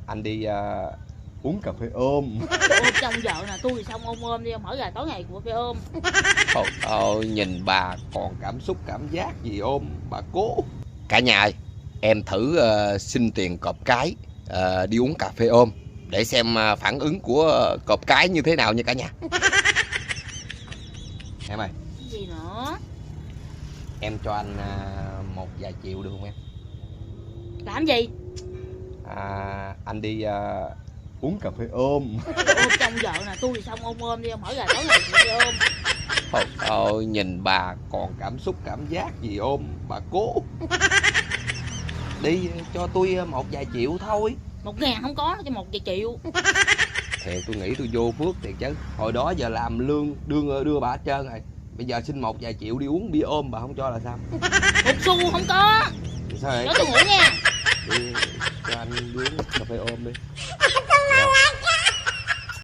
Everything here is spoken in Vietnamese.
Anh đi uống cà phê ôm. Ôm trong vợ nè, tôi thì xong ôm đi, ông hỏi gà tối ngày của phê ôm. Trời ơi, nhìn bà còn cảm xúc cảm giác gì ôm, bà cố. Cả nhà ơi, em thử xin tiền cọp cái đi uống cà phê ôm để xem phản ứng của cọp cái như thế nào nha cả nhà. Em ơi, Gì nữa? em cho anh một vài triệu được không em? Làm gì? Anh đi uống cà phê ôm. Ôm trong vợ nè, tôi thì xong ôm đi, ông hỏi gà tối ngày của phê ôm. Trời ơi, nhìn bà còn cảm xúc cảm giác gì ôm, bà cố. Đi cho tôi một vài triệu thôi. 1.000 không có, cho 1 vài triệu. Thì tôi nghĩ tôi vô phước thiệt chứ. Hồi đó giờ làm lương đưa bà hết trơn rồi. Bây giờ xin một vài triệu đi uống bia ôm bà không cho là sao? 1 xu không có. Sao vậy? Cho tôi ngủ nha. Đi, cho anh đi uống cà phê ôm đi.